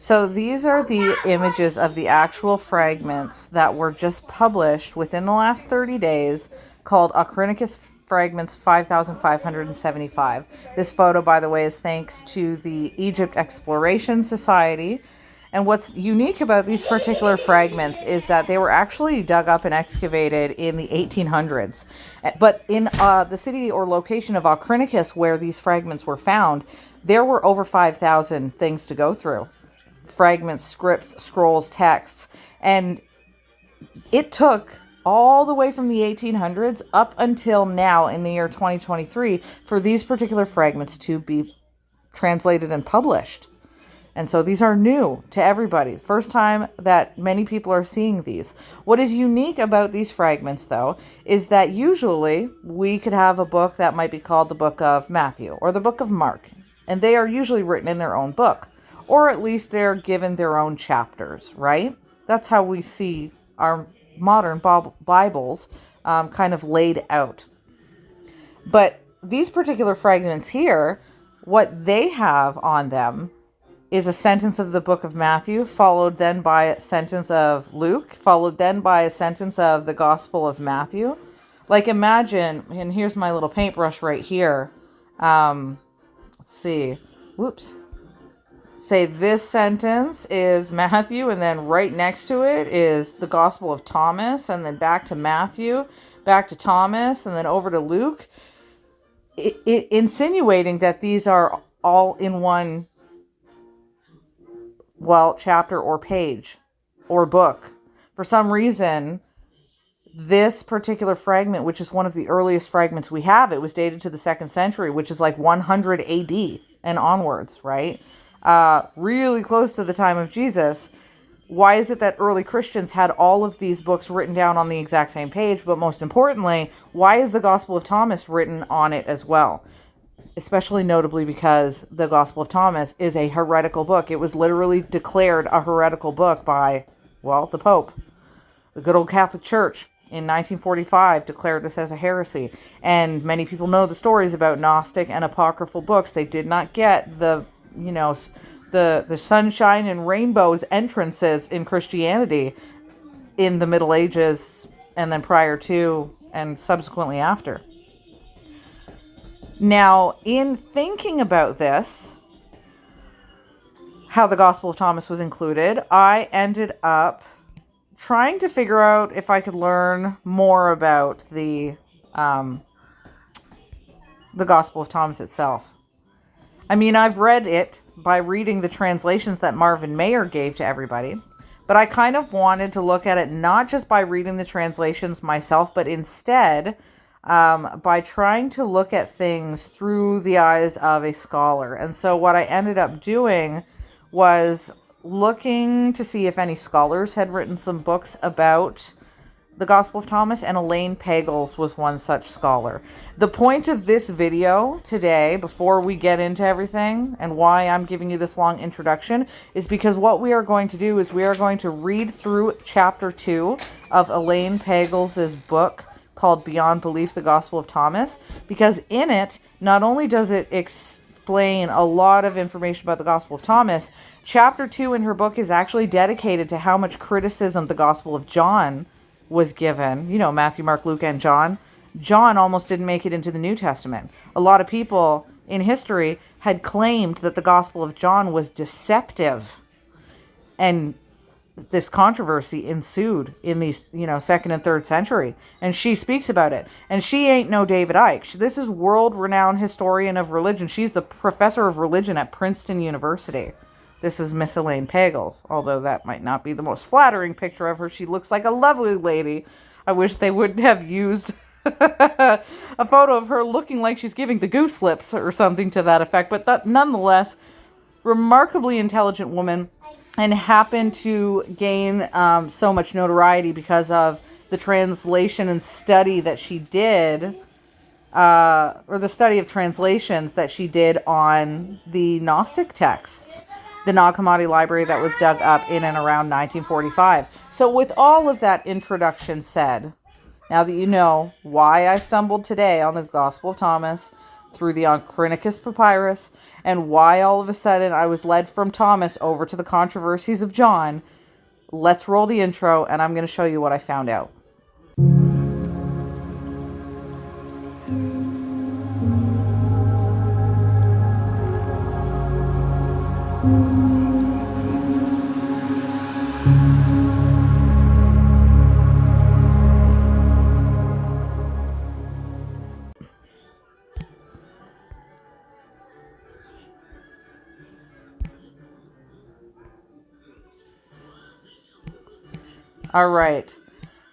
So these are the images of the actual fragments that were just published within the last 30 days, called Acronicus Fragments 5575. This photo, by the way, is thanks to the Egypt Exploration Society. And what's unique about these particular fragments is that they were actually dug up and excavated in the 1800s. But in the city or location of Acronicus, where these fragments were found, there were over 5,000 things to go through. Fragments, scripts, scrolls, texts. And it took all the way from the 1800s up until now in the year 2023 for these particular fragments to be translated and published. And so these are new to everybody. First time that many people are seeing these. What is unique about these fragments, though, is that usually we could have a book that might be called the Book of Matthew or the Book of Mark. And they are usually written in their own book. Or at least they're given their own chapters, right? That's how we see our modern Bibles kind of laid out. But these particular fragments here, what they have on them is a sentence of the book of Matthew, followed then by a sentence of Luke, followed then by a sentence of the Gospel of Matthew. Like imagine, and here's my little paintbrush right here. Let's see. Whoops. Say this sentence is Matthew, and then right next to it is the Gospel of Thomas, and then back to Matthew, back to Thomas, and then over to Luke. Insinuating that these are all in one chapter or page or book. For some reason, this particular fragment, which is one of the earliest fragments we have, it was dated to the 2nd century, which is like 100 AD and onwards, right? Really close to the time of Jesus. Why is it that early Christians had all of these books written down on the exact same page? But most importantly, why is the Gospel of Thomas written on it as well? Especially notably because the Gospel of Thomas is a heretical book. It was literally declared a heretical book by, the Pope. The good old Catholic Church in 1945 declared this as a heresy. And many people know the stories about Gnostic and apocryphal books. They did not get the sunshine and rainbows entrances in Christianity in the Middle Ages and then prior to and subsequently after. Now, in thinking about this, how the Gospel of Thomas was included, I ended up trying to figure out if I could learn more about the Gospel of Thomas itself. I mean, I've read it by reading the translations that Marvin Mayer gave to everybody, but I kind of wanted to look at it not just by reading the translations myself, but instead by trying to look at things through the eyes of a scholar. And so what I ended up doing was looking to see if any scholars had written some books about the Gospel of Thomas, and Elaine Pagels was one such scholar. The point of this video today, before we get into everything and why I'm giving you this long introduction, is because what we are going to do is we are going to read through chapter 2 of Elaine Pagels' book called Beyond Belief, the Gospel of Thomas, because in it, not only does it explain a lot of information about the Gospel of Thomas, chapter 2 in her book is actually dedicated to how much criticism the Gospel of John was given. Matthew, Mark, Luke, and John. John almost didn't make it into the New Testament. A lot of people in history had claimed that the Gospel of John was deceptive. And this controversy ensued in these, 2nd and 3rd century. And she speaks about it. And she ain't no David Icke. This is world-renowned historian of religion. She's the professor of religion at Princeton University. This is Miss Elaine Pagels, although that might not be the most flattering picture of her. She looks like a lovely lady. I wish they would have used a photo of her looking like she's giving the goose lips or something to that effect. But nonetheless, remarkably intelligent woman, and happened to gain so much notoriety because of the translation and study that she did, or the study of translations that she did on the Gnostic texts. The Nag Hammadi library that was dug up in and around 1945. So with all of that introduction said, now that you know why I stumbled today on the Gospel of Thomas, through the Onchronicus Papyrus, and why all of a sudden I was led from Thomas over to the controversies of John. Let's roll the intro, and I'm going to show you what I found out. All right.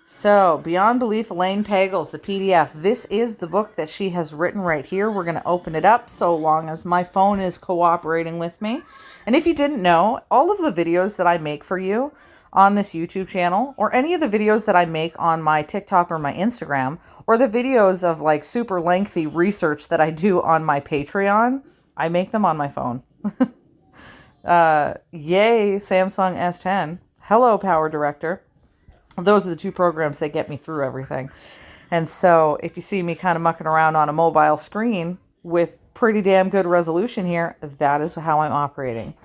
So, Beyond Belief, Elaine Pagels, the PDF. This is the book that she has written right here. We're going to open it up so long as my phone is cooperating with me. And if you didn't know, all of the videos that I make for you on this YouTube channel, or any of the videos that I make on my TikTok or my Instagram, or the videos of like super lengthy research that I do on my Patreon, I make them on my phone. Yay, Samsung S10. Hello, Power Director. Those are the two programs that get me through everything. And so if you see me kind of mucking around on a mobile screen with pretty damn good resolution here, that is how I'm operating.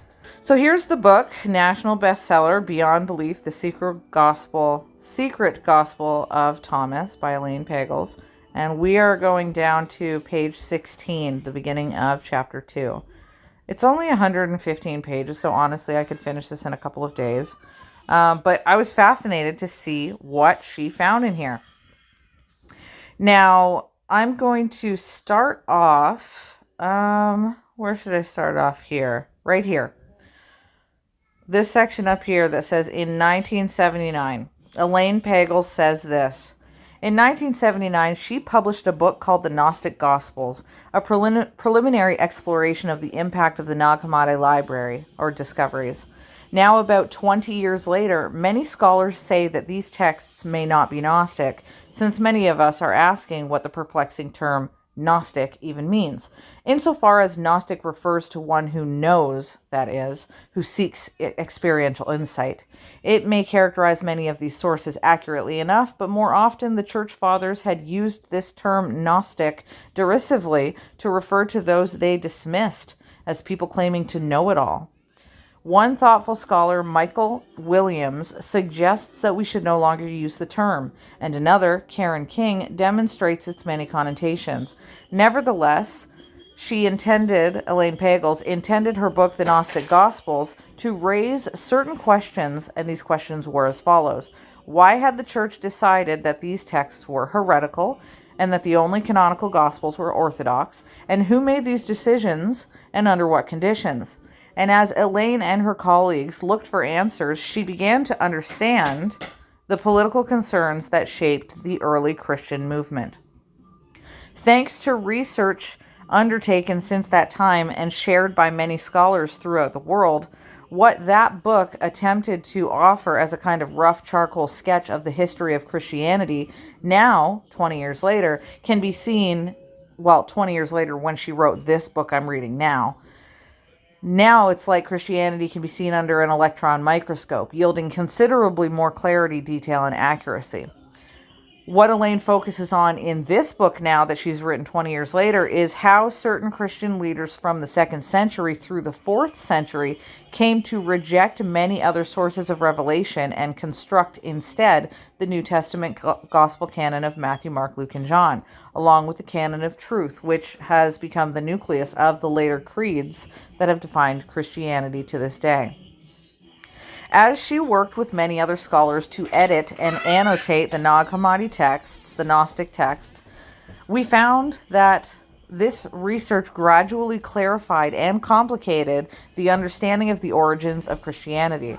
So here's the book, national bestseller, Beyond Belief, the Secret Gospel of Thomas by Elaine Pagels. And we are going down to page 16, the beginning of chapter 2. It's only 115 pages, so honestly I could finish this in a couple of days. But I was fascinated to see what she found in here. Now, I'm going to start off, where should I start off here? Right here. This section up here that says, in 1979, Elaine Pagels says this. In 1979, she published a book called The Gnostic Gospels, a preliminary exploration of the impact of the Nag Hammadi library, or discoveries. Now, about 20 years later, many scholars say that these texts may not be Gnostic, since many of us are asking what the perplexing term Gnostic even means. Insofar as Gnostic refers to one who knows, that is, who seeks experiential insight. It may characterize many of these sources accurately enough, but more often the Church Fathers had used this term Gnostic derisively to refer to those they dismissed as people claiming to know it all. One thoughtful scholar, Michael Williams, suggests that we should no longer use the term, and another, Karen King, demonstrates its many connotations. Nevertheless, Elaine Pagels intended her book, The Gnostic Gospels, to raise certain questions, and these questions were as follows. Why had the Church decided that these texts were heretical, and that the only canonical Gospels were orthodox, and who made these decisions, and under what conditions? And as Elaine and her colleagues looked for answers, she began to understand the political concerns that shaped the early Christian movement. Thanks to research undertaken since that time and shared by many scholars throughout the world, what that book attempted to offer as a kind of rough charcoal sketch of the history of Christianity, now, 20 years later, can be seen, 20 years later when she wrote this book I'm reading now. Now it's like Christianity can be seen under an electron microscope, yielding considerably more clarity, detail, and accuracy. What Elaine focuses on in this book now that she's written 20 years later is how certain Christian leaders from the 2nd century through the 4th century came to reject many other sources of revelation and construct instead the New Testament gospel canon of Matthew, Mark, Luke, and John, along with the canon of truth, which has become the nucleus of the later creeds that have defined Christianity to this day. As she worked with many other scholars to edit and annotate the Nag Hammadi texts, the Gnostic texts, we found that this research gradually clarified and complicated the understanding of the origins of Christianity.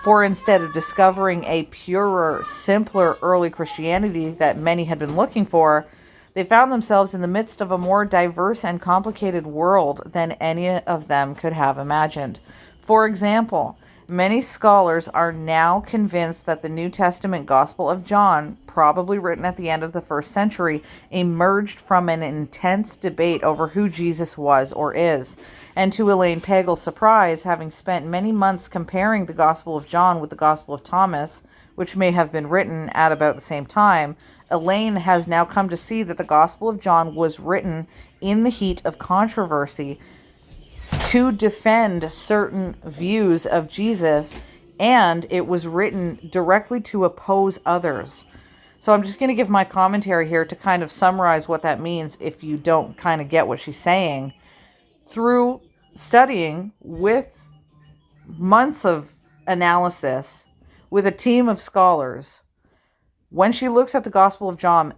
For instead of discovering a purer, simpler early Christianity that many had been looking for, they found themselves in the midst of a more diverse and complicated world than any of them could have imagined. For example, many scholars are now convinced that the New Testament Gospel of John, probably written at the end of the 1st century, emerged from an intense debate over who Jesus was or is. And to Elaine Pagels' surprise, having spent many months comparing the Gospel of John with the Gospel of Thomas, which may have been written at about the same time, Elaine has now come to see that the Gospel of John was written in the heat of controversy to defend certain views of Jesus, and it was written directly to oppose others. So I'm just going to give my commentary here to kind of summarize what that means if you don't kind of get what she's saying. Through studying with months of analysis with a team of scholars, when she looks at the Gospel of John,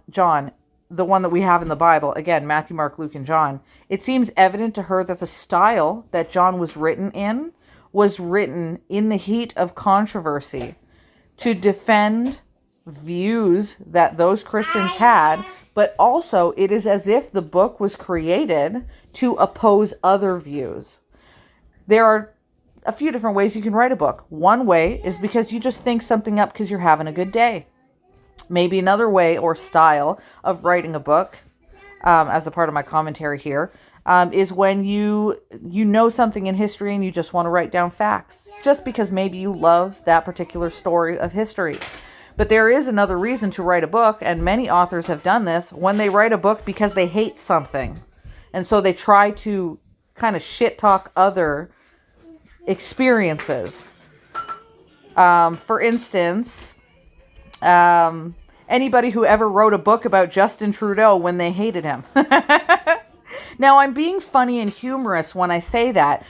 the one that we have in the Bible, again, Matthew, Mark, Luke, and John, it seems evident to her that the style that John was written in the heat of controversy to defend views that those Christians had, but also it is as if the book was created to oppose other views. There are a few different ways you can write a book. One way is because you just think something up because you're having a good day. Maybe another way or style of writing a book, as a part of my commentary here, is when you know something in history and you just want to write down facts, just because maybe you love that particular story of history. But there is another reason to write a book, and many authors have done this when they write a book because they hate something. And so they try to kind of shit talk other experiences. For instance, anybody who ever wrote a book about Justin Trudeau when they hated him. Now, I'm being funny and humorous when I say that,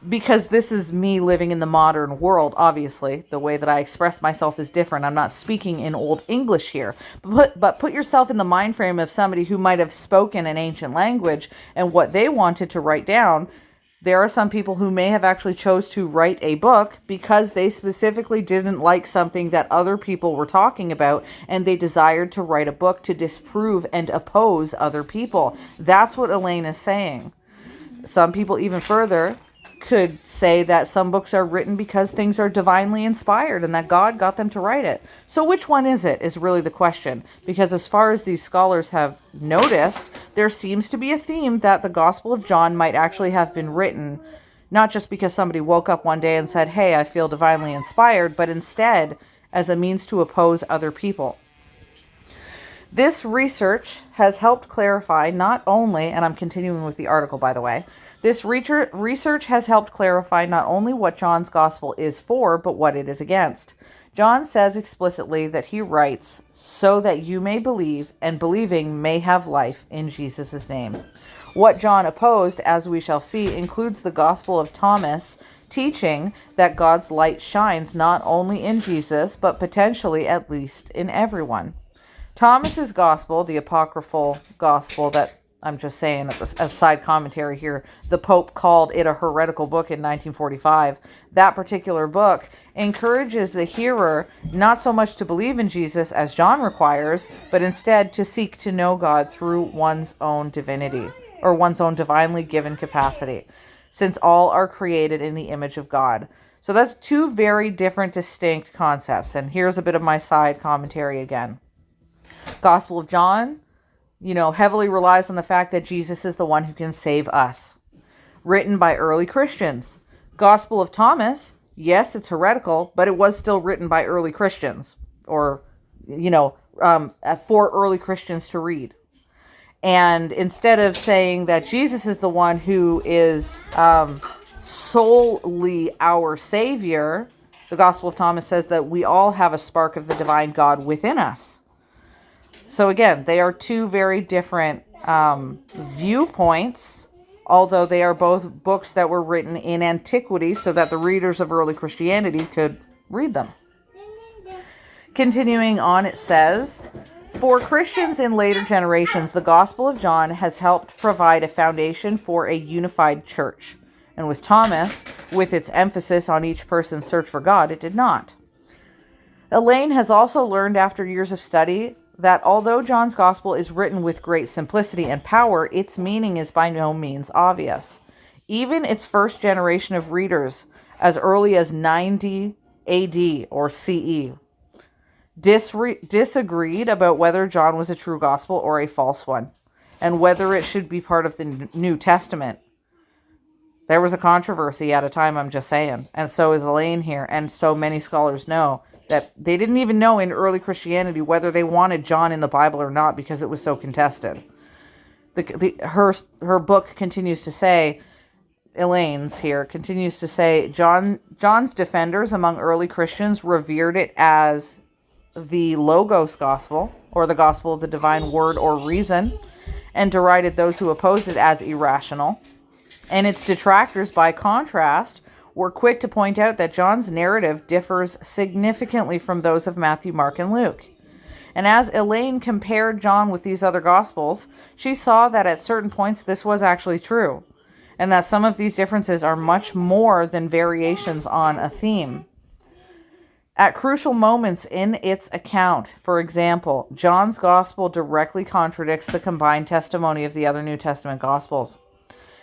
because this is me living in the modern world. Obviously, the way that I express myself is different. I'm not speaking in Old English here. But put yourself in the mind frame of somebody who might have spoken an ancient language and what they wanted to write down. There are some people who may have actually chose to write a book because they specifically didn't like something that other people were talking about, and they desired to write a book to disprove and oppose other people. That's what Elaine is saying. Some people even further could say that some books are written because things are divinely inspired and that God got them to write it. So which one is it is really the question, because as far as these scholars have noticed, there seems to be a theme that the Gospel of John might actually have been written not just because somebody woke up one day and said, hey, I feel divinely inspired, but instead as a means to oppose other people. This research has helped clarify not only, and I'm continuing with the article by the way, this research has helped clarify not only what John's gospel is for, but what it is against. John says explicitly that he writes so that you may believe, and believing may have life in Jesus' name. What John opposed, as we shall see, includes the Gospel of Thomas, teaching that God's light shines not only in Jesus, but potentially at least in everyone. Thomas's gospel, the apocryphal gospel that I'm just saying as side commentary here, the Pope called it a heretical book in 1945. That particular book encourages the hearer not so much to believe in Jesus as John requires, but instead to seek to know God through one's own divinity, or one's own divinely given capacity, since all are created in the image of God. So that's two very different, distinct concepts. And here's a bit of my side commentary again. Gospel of John, heavily relies on the fact that Jesus is the one who can save us. Written by early Christians. Gospel of Thomas, yes, it's heretical, but it was still written by early Christians, or, for early Christians to read. And instead of saying that Jesus is the one who is solely our Savior, the Gospel of Thomas says that we all have a spark of the divine God within us. So again, they are two very different viewpoints, although they are both books that were written in antiquity so that the readers of early Christianity could read them. Continuing on, it says, for Christians in later generations, the Gospel of John has helped provide a foundation for a unified church. And with Thomas, with its emphasis on each person's search for God, it did not. Elaine has also learned after years of study that although John's Gospel is written with great simplicity and power, its meaning is by no means obvious. Even its first generation of readers, as early as 90 AD or CE, disagreed about whether John was a true gospel or a false one, and whether it should be part of the New Testament. There was a controversy at a time, I'm just saying, and so is Elaine here, and so many scholars know that they didn't even know in early Christianity whether they wanted John in the Bible or not because it was so contested. Her book continues to say, Elaine's here, continues to say, John's defenders among early Christians revered it as the Logos Gospel, or the Gospel of the Divine Word or Reason, and derided those who opposed it as irrational. And its detractors, by contrast, were quick to point out that John's narrative differs significantly from those of Matthew, Mark, and Luke. And as Elaine compared John with these other Gospels, she saw that at certain points this was actually true, and that some of these differences are much more than variations on a theme. At crucial moments in its account, for example, John's Gospel directly contradicts the combined testimony of the other New Testament Gospels.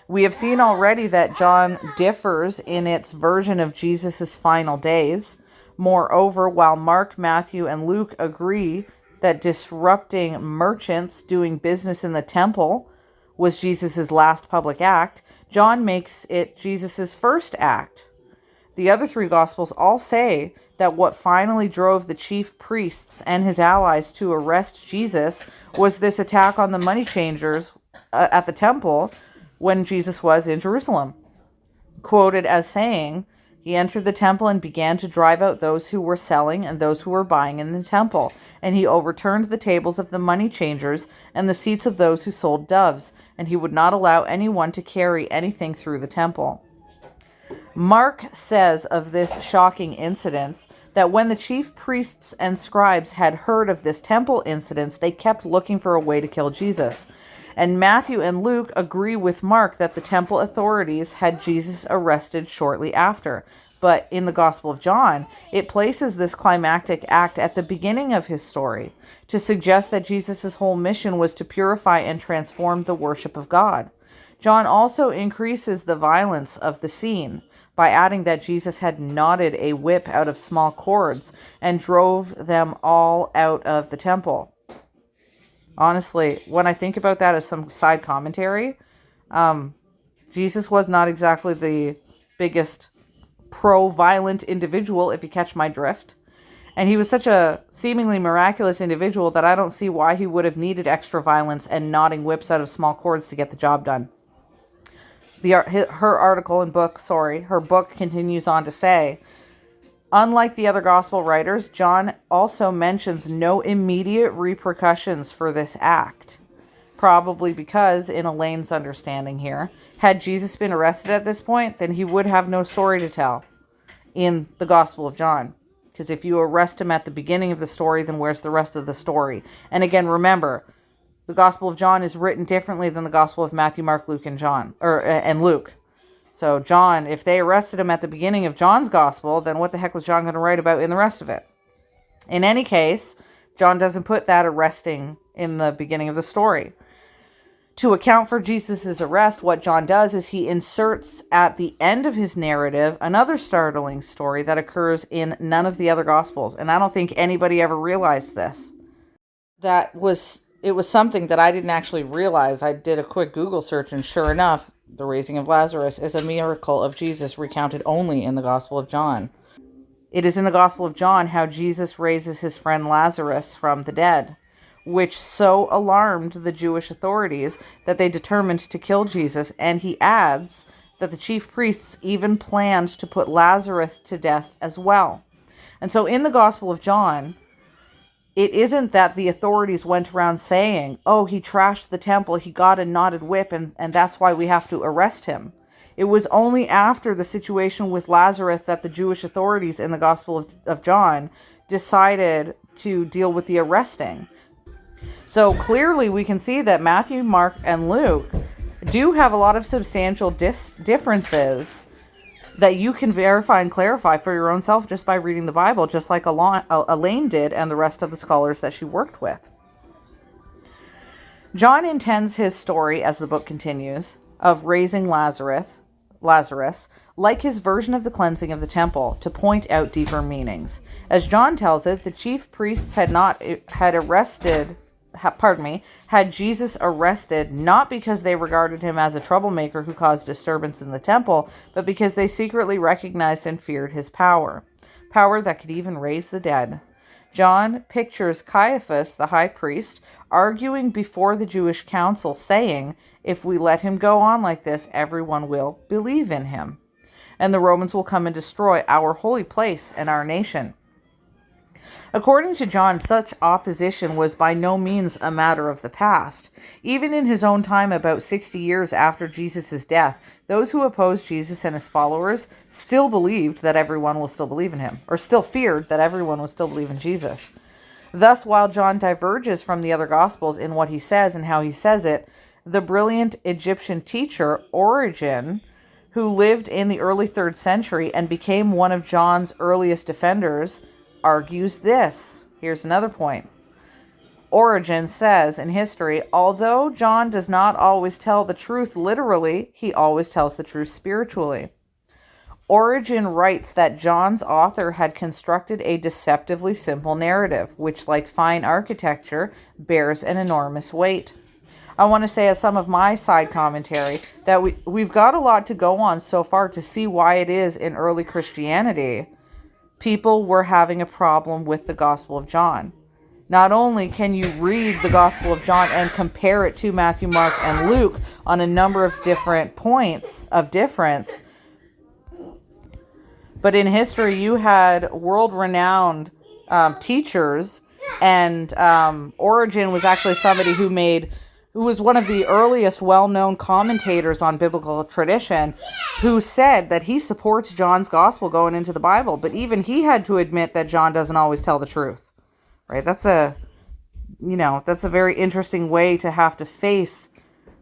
We have seen already that John differs in its version of Jesus' final days. Moreover, while Mark, Matthew, and Luke agree that disrupting merchants doing business in the temple was Jesus' last public act, John makes it Jesus' first act. The other three Gospels all say that what finally drove the chief priests and his allies to arrest Jesus was this attack on the money changers at the temple when Jesus was in Jerusalem. Quoted as saying, "He entered the temple and began to drive out those who were selling and those who were buying in the temple. And he overturned the tables of the money changers and the seats of those who sold doves. And he would not allow anyone to carry anything through the temple." Mark says of this shocking incident that when the chief priests and scribes had heard of this temple incident, they kept looking for a way to kill Jesus. And Matthew and Luke agree with Mark that the temple authorities had Jesus arrested shortly after. But in the Gospel of John, it places this climactic act at the beginning of his story to suggest that Jesus' whole mission was to purify and transform the worship of God. John also increases the violence of the scene by adding that Jesus had knotted a whip out of small cords and drove them all out of the temple. Honestly, when I think about that as some side commentary, Jesus was not exactly the biggest pro-violent individual, if you catch my drift. And he was such a seemingly miraculous individual that I don't see why he would have needed extra violence and knotting whips out of small cords to get the job done. Her book continues on to say, unlike the other gospel writers, John also mentions no immediate repercussions for this act. Probably because, in Elaine's understanding here, had Jesus been arrested at this point, then he would have no story to tell in the Gospel of John. Because if you arrest him at the beginning of the story, then where's the rest of the story? And again, remember, the Gospel of John is written differently than the Gospel of Matthew, Mark, Luke, and Luke. So John, if they arrested him at the beginning of John's Gospel, then what the heck was John going to write about in the rest of it? In any case, John doesn't put that arresting in the beginning of the story. To account for Jesus' arrest, what John does is he inserts at the end of his narrative another startling story that occurs in none of the other Gospels. And I don't think anybody ever realized this. It was something that I didn't actually realize. I did a quick Google search, and sure enough, the raising of Lazarus is a miracle of Jesus recounted only in the Gospel of John. It is in the Gospel of John how Jesus raises his friend Lazarus from the dead, which so alarmed the Jewish authorities that they determined to kill Jesus. And he adds that the chief priests even planned to put Lazarus to death as well. And so in the Gospel of John, it isn't that the authorities went around saying, oh, he trashed the temple, he got a knotted whip, and that's why we have to arrest him. It was only after the situation with Lazarus that the Jewish authorities in the Gospel of John decided to deal with the arresting. So clearly we can see that Matthew, Mark, and Luke do have a lot of substantial differences that you can verify and clarify for your own self just by reading the Bible, just like Elaine did and the rest of the scholars that she worked with. John intends his story, as the book continues, of raising Lazarus, like his version of the cleansing of the temple, to point out deeper meanings. As John tells it, the chief priests had Jesus arrested not because they regarded him as a troublemaker who caused disturbance in the temple, but because they secretly recognized and feared his power. power that could even raise the dead. John pictures Caiaphas, the high priest, arguing before the Jewish council, saying, "If we let him go on like this, everyone will believe in him, and the Romans will come and destroy our holy place and our nation." According to John, such opposition was by no means a matter of the past. Even in his own time, about 60 years after Jesus' death, those who opposed Jesus and his followers still believed that everyone will still believe in him, or still feared that everyone will still believe in Jesus. Thus, while John diverges from the other Gospels in what he says and how he says it, the brilliant Egyptian teacher Origen, who lived in the early 3rd century and became one of John's earliest defenders, argues this. Here's another point. Origen says in history, although John does not always tell the truth literally, he always tells the truth spiritually. Origen writes that John's author had constructed a deceptively simple narrative, which, like fine architecture, bears an enormous weight. I want to say, as some of my side commentary, that we've got a lot to go on so far to see why it is in early Christianity people were having a problem with the Gospel of John. Not only can you read the Gospel of John and compare it to Matthew, Mark, and Luke on a number of different points of difference, but in history you had world-renowned teachers, and Origen was actually somebody who was one of the earliest well-known commentators on biblical tradition, who said that he supports John's gospel going into the Bible, but even he had to admit that John doesn't always tell the truth, right? That's a very interesting way to have to face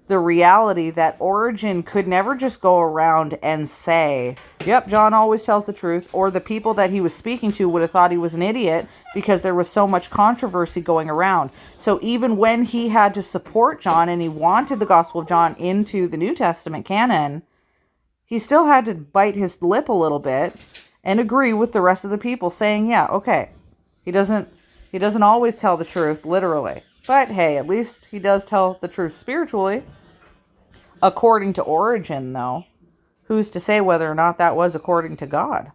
the reality that Origen could never just go around and say, yep, John always tells the truth, or the people that he was speaking to would have thought he was an idiot because there was so much controversy going around. So even when he had to support John and he wanted the Gospel of John into the New Testament canon, he still had to bite his lip a little bit and agree with the rest of the people, saying, yeah, okay, he doesn't always tell the truth literally, but hey, at least he does tell the truth spiritually. According to Origen, though, who's to say whether or not that was according to God?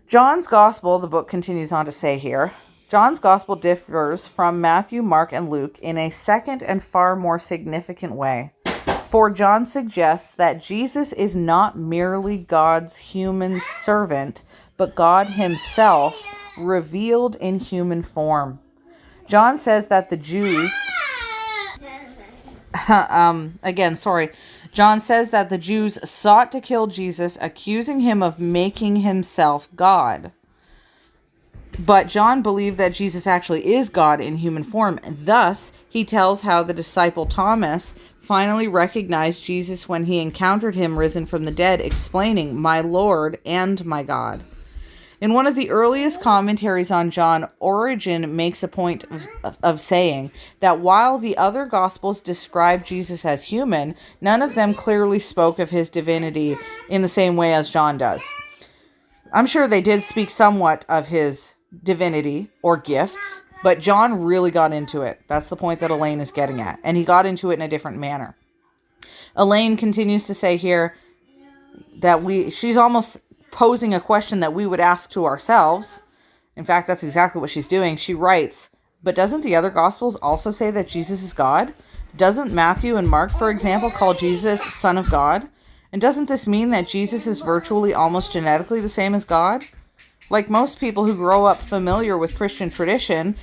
John's Gospel, the book continues on to say here, John's Gospel differs from Matthew, Mark, and Luke in a second and far more significant way. For John suggests that Jesus is not merely God's human servant, but God himself revealed in human form. John says that the Jews... John says that the Jews sought to kill Jesus, accusing him of making himself God. But John believed that Jesus actually is God in human form. And thus, he tells how the disciple Thomas finally recognized Jesus when he encountered him risen from the dead, explaining, "My Lord and my God." In one of the earliest commentaries on John, Origen makes a point of saying that while the other Gospels describe Jesus as human, none of them clearly spoke of his divinity in the same way as John does. I'm sure they did speak somewhat of his divinity or gifts, but John really got into it. That's the point that Elaine is getting at, and he got into it in a different manner. Elaine continues to say here that she's almost posing a question that we would ask to ourselves. In fact, that's exactly what she's doing. She writes, but doesn't the other Gospels also say that Jesus is God? Doesn't Matthew and Mark, for example, call Jesus Son of God? And doesn't this mean that Jesus is virtually almost genetically the same as God? Like most people who grow up familiar with Christian tradition,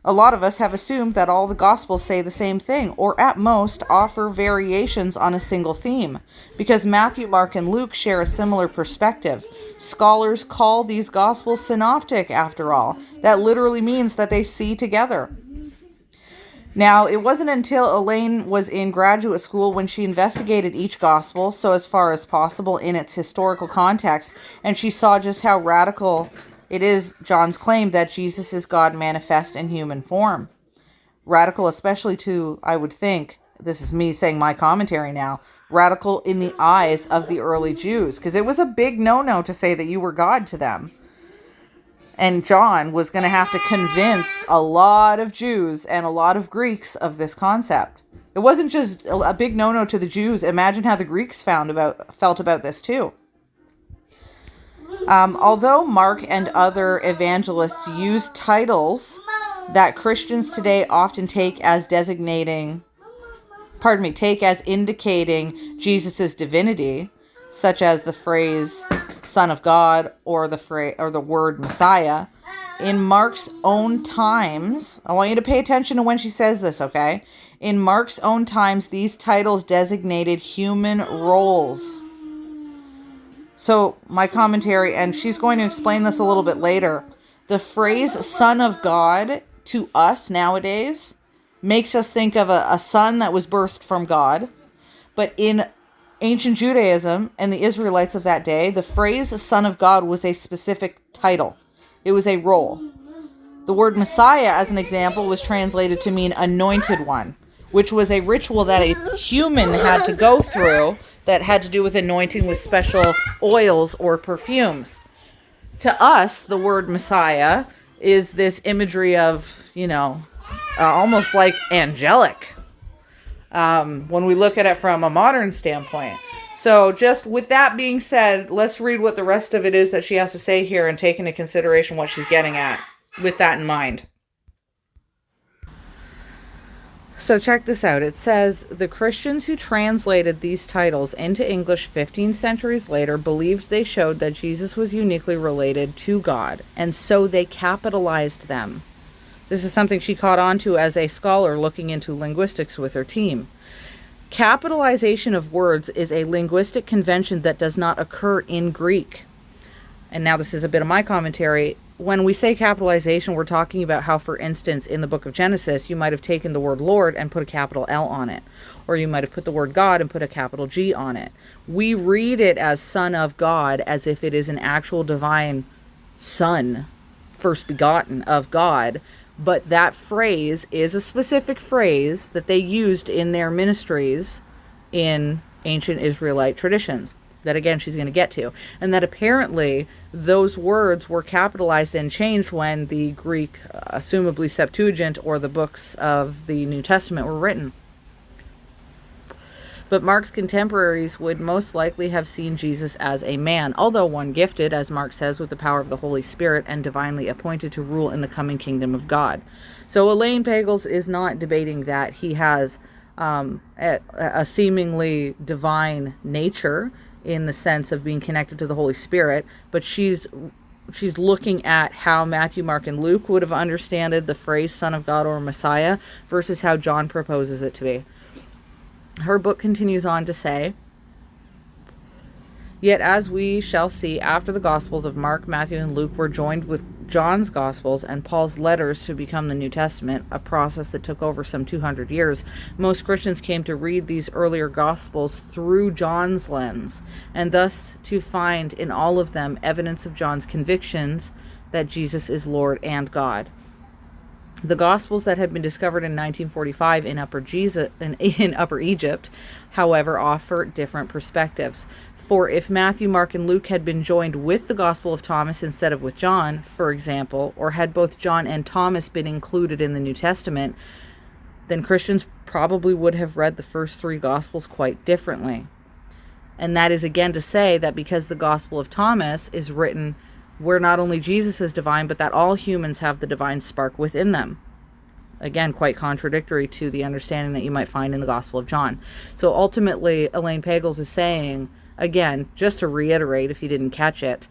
a lot of us have assumed that all the Gospels say the same thing, or at most offer variations on a single theme, because Matthew, Mark, and Luke share a similar perspective. Scholars call these Gospels synoptic, after all. That literally means that they see together. Now, it wasn't until Elaine was in graduate school when she investigated each Gospel, so as far as possible in its historical context, and she saw just how radical it is John's claim that Jesus is God manifest in human form. Radical, especially to, I would think, this is me saying my commentary now, radical in the eyes of the early Jews, because it was a big no-no to say that you were God to them. And John was going to have to convince a lot of Jews and a lot of Greeks of this concept. It wasn't just a big no-no to the Jews. Imagine how the Greeks felt about this too. Although Mark and other evangelists use titles that Christians today often take as indicating Jesus' divinity, such as the phrase Son of God or the word Messiah, in Mark's own times, I want you to pay attention to when she says this, okay? In Mark's own times, these titles designated human roles. So my commentary, and she's going to explain this a little bit later, the phrase Son of God to us nowadays makes us think of a son that was birthed from God. But in ancient Judaism and the Israelites of that day, the phrase Son of God was a specific title. It was a role. The word Messiah, as an example, was translated to mean anointed one, which was a ritual that a human had to go through that had to do with anointing with special oils or perfumes. To us, the word Messiah is this imagery of, almost like angelic, when we look at it from a modern standpoint. So just with that being said, let's read what the rest of it is that she has to say here and take into consideration what she's getting at with that in mind. So check this out. It says, the Christians who translated these titles into English 15 centuries later believed they showed that Jesus was uniquely related to God, and so they capitalized them. This is something she caught on to as a scholar looking into linguistics with her team. Capitalization of words is a linguistic convention that does not occur in Greek. And now this is a bit of my commentary. When we say capitalization, we're talking about how, for instance, in the book of Genesis, you might have taken the word Lord and put a capital L on it. Or you might have put the word God and put a capital G on it. We read it as Son of God as if it is an actual divine Son, first begotten of God. But that phrase is a specific phrase that they used in their ministries in ancient Israelite traditions. That, again, she's going to get to. And that apparently those words were capitalized and changed when the Greek, assumably Septuagint, or the books of the New Testament were written. But Mark's contemporaries would most likely have seen Jesus as a man, although one gifted, as Mark says, with the power of the Holy Spirit and divinely appointed to rule in the coming kingdom of God. So Elaine Pagels is not debating that he has a seemingly divine nature in the sense of being connected to the Holy Spirit, but she's looking at how Matthew, Mark, and Luke would have understood the phrase Son of God or Messiah versus how John proposes it to be. Her book continues on to say, yet as we shall see after the Gospels of Mark, Matthew, and Luke were joined with John's Gospels and Paul's letters to become the New Testament, a process that took over some 200 years, most Christians came to read these earlier Gospels through John's lens, and thus to find in all of them evidence of John's convictions that Jesus is Lord and God. The Gospels that had been discovered in 1945 in Upper Egypt, however, offer different perspectives. For if Matthew, Mark, and Luke had been joined with the Gospel of Thomas instead of with John, for example, or had both John and Thomas been included in the New Testament, then Christians probably would have read the first three Gospels quite differently. And that is again to say that because the Gospel of Thomas is written where not only Jesus is divine, but that all humans have the divine spark within them. Again, quite contradictory to the understanding that you might find in the Gospel of John. So ultimately, Elaine Pagels is saying, again, just to reiterate if you didn't catch it,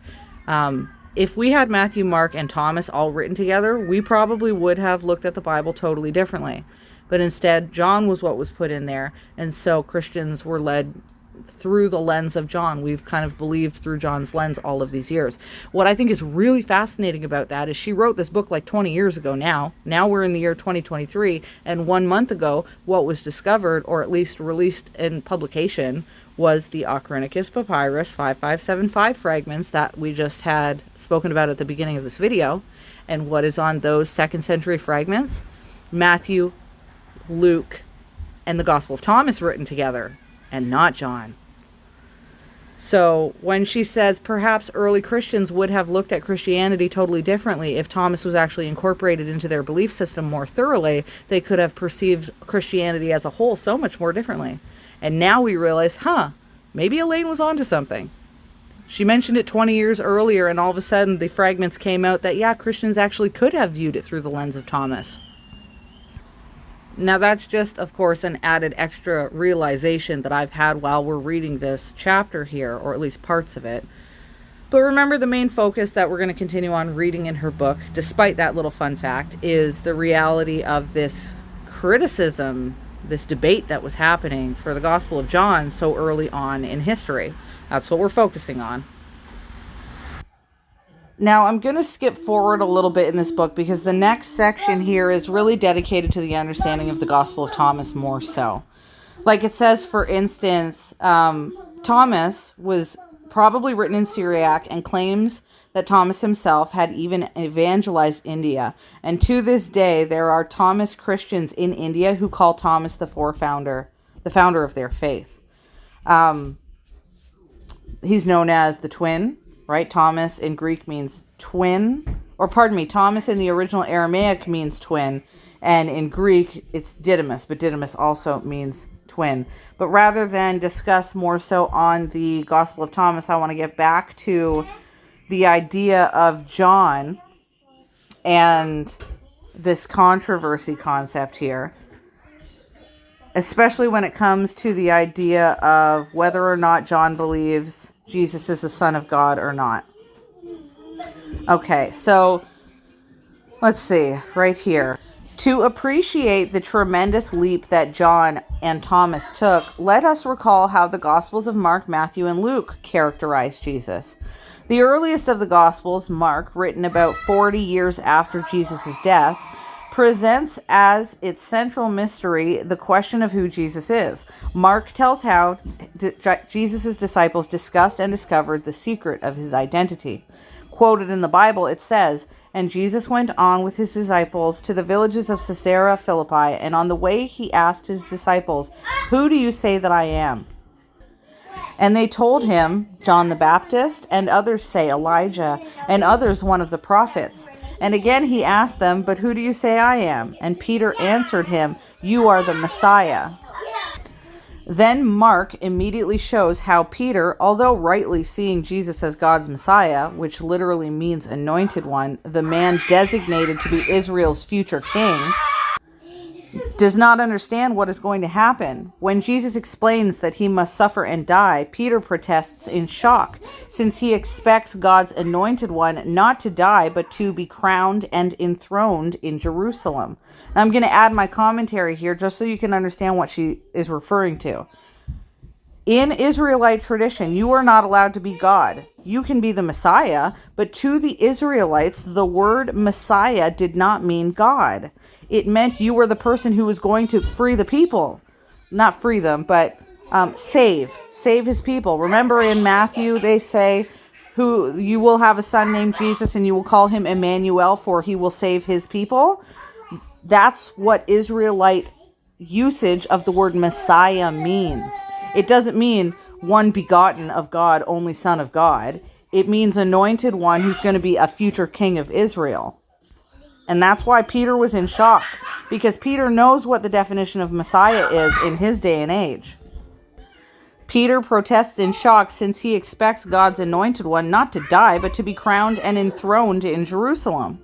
if we had Matthew, Mark, and Thomas all written together, we probably would have looked at the Bible totally differently. But instead, John was what was put in there, and so Christians were led through the lens of John. We've kind of believed through John's lens all of these years. What I think is really fascinating about that is she wrote this book like 20 years ago now. Now we're in the year 2023, and 1 month ago, what was discovered, or at least released in publication, was the Ochronicus Papyrus 5575 fragments that we just had spoken about at the beginning of this video. And what is on those 2nd century fragments? Matthew, Luke, and the Gospel of Thomas written together, and not John. So when she says perhaps early Christians would have looked at Christianity totally differently if Thomas was actually incorporated into their belief system more thoroughly, they could have perceived Christianity as a whole so much more differently. And now we realize, maybe Elaine was onto something. She mentioned it 20 years earlier, and all of a sudden the fragments came out that, yeah, Christians actually could have viewed it through the lens of Thomas. Now, that's just, of course, an added extra realization that I've had while we're reading this chapter here, or at least parts of it. But remember, the main focus that we're going to continue on reading in her book, despite that little fun fact, is the reality of this criticism, this debate that was happening for the Gospel of John so early on in history. That's what we're focusing on. Now, I'm going to skip forward a little bit in this book because the next section here is really dedicated to the understanding of the Gospel of Thomas more so. Like it says, for instance, Thomas was probably written in Syriac and claims that Thomas himself had even evangelized India. And to this day, there are Thomas Christians in India who call Thomas the founder of their faith. He's known as the twin, right? Thomas in Greek means twin, or pardon me, Thomas in the original Aramaic means twin, and in Greek it's Didymus, but Didymus also means twin. But rather than discuss more so on the Gospel of Thomas, I want to get back to the idea of John and this controversy concept here, especially when it comes to the idea of whether or not John believes Jesus is the Son of God or not. Okay, so let's see, right here. To appreciate the tremendous leap that John and Thomas took, let us recall how the Gospels of Mark, Matthew, and Luke characterize Jesus. The earliest of the Gospels, Mark, written about 40 years after Jesus' death, presents as its central mystery the question of who Jesus is. Mark tells how Jesus' disciples discussed and discovered the secret of his identity. Quoted in the Bible, it says, "And Jesus went on with his disciples to the villages of Caesarea Philippi, and on the way he asked his disciples, 'Who do you say that I am?' And they told him, 'John the Baptist, and others say Elijah, and others one of the prophets.' And again he asked them, 'But who do you say I am?' And Peter answered him, 'You are the Messiah.'" Then Mark immediately shows how Peter, although rightly seeing Jesus as God's Messiah, which literally means anointed one, the man designated to be Israel's future king, does not understand what is going to happen. When Jesus explains that he must suffer and die, Peter protests in shock, since he expects God's anointed one not to die, but to be crowned and enthroned in Jerusalem. Now, I'm going to add my commentary here just so you can understand what she is referring to. In Israelite tradition, you are not allowed to be God. You can be the Messiah, but to the Israelites, the word Messiah did not mean God. It meant you were the person who was going to free the people. Not free them, but save his people. Remember in Matthew, they say, "Who you will have a son named Jesus, and you will call him Emmanuel, for he will save his people." That's what Israelite usage of the word Messiah means. It doesn't mean one begotten of God, only Son of God. It means anointed one who's going to be a future king of Israel. And that's why Peter was in shock, because Peter knows what the definition of Messiah is in his day and age. Peter protests in shock since he expects God's anointed one not to die, but to be crowned and enthroned in Jerusalem.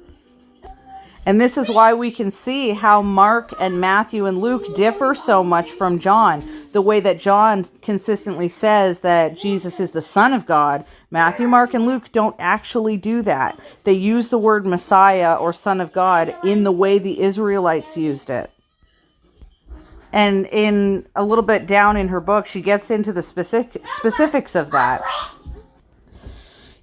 And this is why we can see how Mark and Matthew and Luke differ so much from John. The way that John consistently says that Jesus is the Son of God, Matthew, Mark, and Luke don't actually do that. They use the word Messiah or Son of God in the way the Israelites used it. And in a little bit down in her book, she gets into the specifics of that.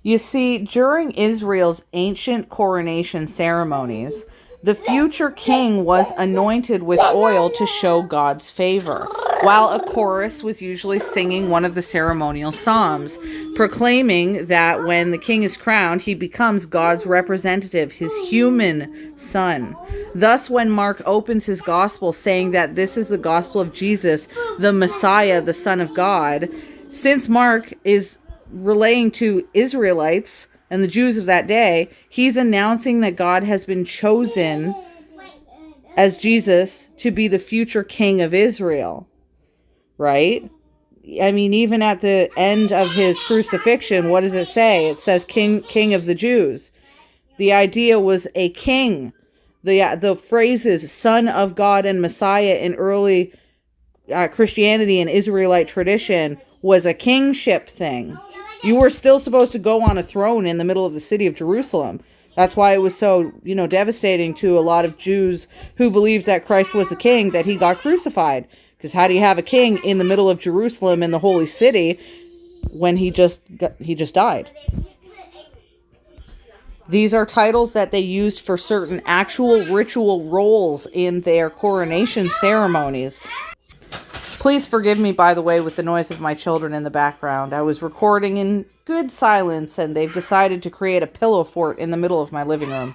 You see, during Israel's ancient coronation ceremonies, the future king was anointed with oil to show God's favor, while a chorus was usually singing one of the ceremonial psalms, proclaiming that when the king is crowned, he becomes God's representative, his human son. Thus, when Mark opens his gospel saying that this is the gospel of Jesus, the Messiah, the Son of God, since Mark is relaying to Israelites and the Jews of that day, he's announcing that God has been chosen as Jesus to be the future king of Israel, right? I mean, even at the end of his crucifixion, what does it say? It says King of the Jews. The idea was a king. The phrases Son of God and Messiah in early Christianity and Israelite tradition was a kingship thing. You were still supposed to go on a throne in the middle of the city of Jerusalem. That's why it was so, devastating to a lot of Jews who believed that Christ was the king, that he got crucified. Because how do you have a king in the middle of Jerusalem in the holy city when he just died? These are titles that they used for certain actual ritual roles in their coronation ceremonies. Please forgive me, by the way, with the noise of my children in the background. I was recording in good silence, and they've decided to create a pillow fort in the middle of my living room.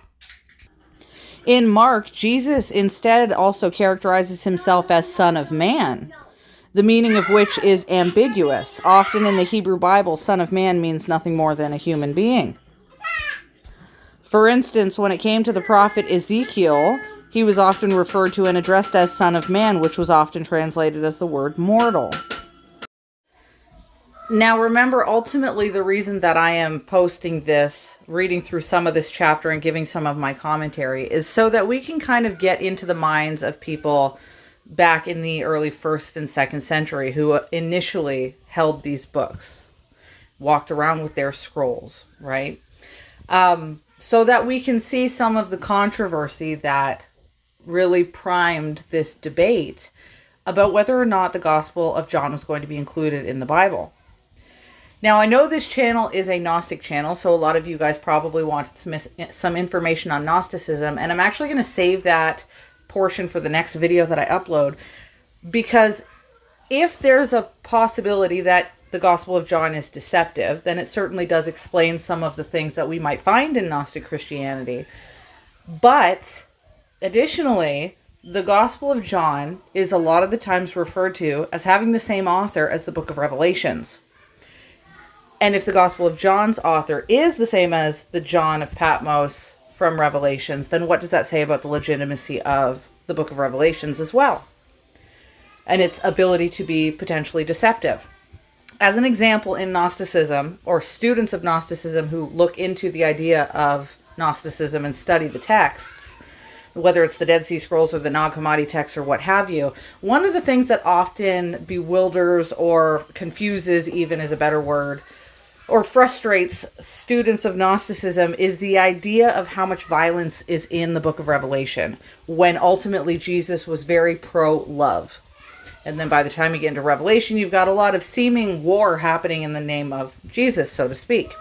In Mark, Jesus instead also characterizes himself as Son of Man, the meaning of which is ambiguous. Often in the Hebrew Bible, Son of Man means nothing more than a human being. For instance, when it came to the prophet Ezekiel, he was often referred to and addressed as Son of Man, which was often translated as the word mortal. Now remember, ultimately the reason that I am posting this, reading through some of this chapter and giving some of my commentary, is so that we can kind of get into the minds of people back in the early 1st and 2nd century who initially held these books, walked around with their scrolls, right? So that we can see some of the controversy that really primed this debate about whether or not the Gospel of John was going to be included in the Bible. Now, I know this channel is a Gnostic channel, so a lot of you guys probably wanted some information on Gnosticism, and I'm actually going to save that portion for the next video that I upload, because if there's a possibility that the Gospel of John is deceptive, then it certainly does explain some of the things that we might find in Gnostic Christianity. But additionally, the Gospel of John is a lot of the times referred to as having the same author as the book of Revelations. And if the Gospel of John's author is the same as the John of Patmos from Revelations, then what does that say about the legitimacy of the book of Revelations as well? And its ability to be potentially deceptive. As an example, in Gnosticism, or students of Gnosticism who look into the idea of Gnosticism and study the texts, whether it's the Dead Sea Scrolls or the Nag Hammadi texts or what have you, one of the things that often bewilders or confuses, even is a better word, or frustrates students of Gnosticism is the idea of how much violence is in the book of Revelation, when ultimately Jesus was very pro-love. And then by the time you get into Revelation, you've got a lot of seeming war happening in the name of Jesus, so to speak.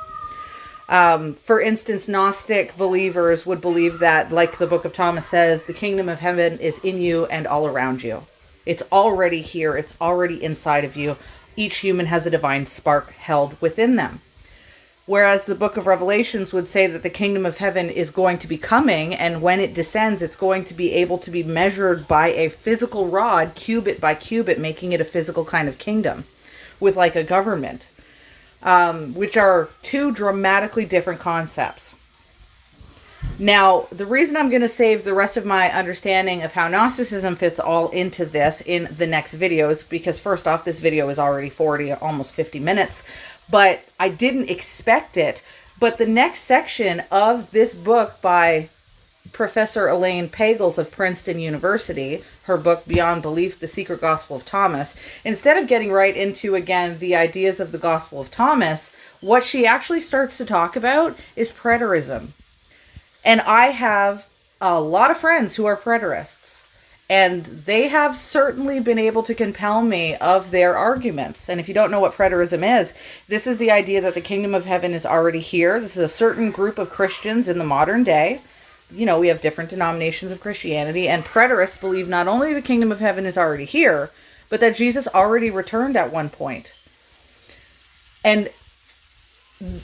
For instance, Gnostic believers would believe that, like the book of Thomas says, the kingdom of heaven is in you and all around you. It's already here. It's already inside of you. Each human has a divine spark held within them. Whereas the book of Revelations would say that the kingdom of heaven is going to be coming, and when it descends, it's going to be able to be measured by a physical rod, cubit by cubit, making it a physical kind of kingdom, with like a government, which are two dramatically different concepts. Now, the reason I'm going to save the rest of my understanding of how Gnosticism fits all into this in the next videos, because first off, this video is already 40, almost 50 minutes, but I didn't expect it. But the next section of this book by Professor Elaine Pagels of Princeton University, her book Beyond Belief, The Secret Gospel of Thomas, instead of getting right into, again, the ideas of the Gospel of Thomas, what she actually starts to talk about is preterism. And I have a lot of friends who are preterists, and they have certainly been able to compel me of their arguments. And if you don't know what preterism is, this is the idea that the kingdom of heaven is already here. This is a certain group of Christians in the modern day. You know, we have different denominations of Christianity, and preterists believe not only the kingdom of heaven is already here, but that Jesus already returned at one point. And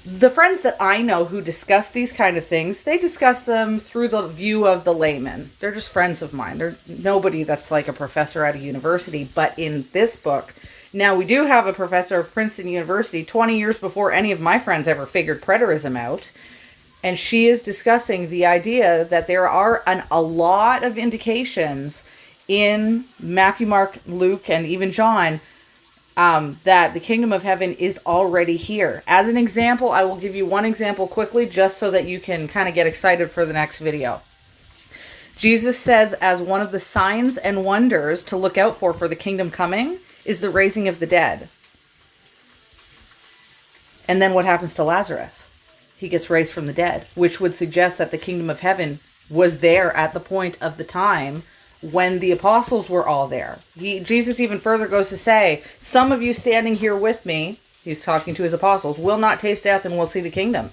the friends that I know who discuss these kind of things, they discuss them through the view of the layman. They're just friends of mine. They're nobody that's like a professor at a university. But in this book, now we do have a professor of Princeton University 20 years before any of my friends ever figured preterism out. And she is discussing the idea that there are a lot of indications in Matthew, Mark, Luke, and even John that the kingdom of heaven is already here. As an example, I will give you one example quickly just so that you can kind of get excited for the next video. Jesus says as one of the signs and wonders to look out for the kingdom coming is the raising of the dead. And then what happens to Lazarus? He gets raised from the dead, which would suggest that the kingdom of heaven was there at the point of the time when the apostles were all there. Jesus even further goes to say, some of you standing here with me, he's talking to his apostles, will not taste death and will see the kingdom.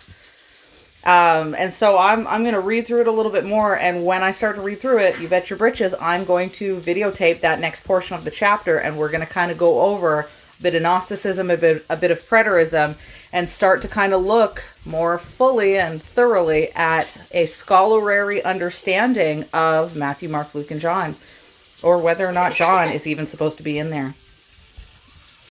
And so I'm going to read through it a little bit more. And when I start to read through it, you bet your britches, I'm going to videotape that next portion of the chapter. And we're going to kind of go over a bit of Gnosticism, a bit of preterism, and start to kind of look more fully and thoroughly at a scholarly understanding of Matthew, Mark, Luke, and John, or whether or not John is even supposed to be in there.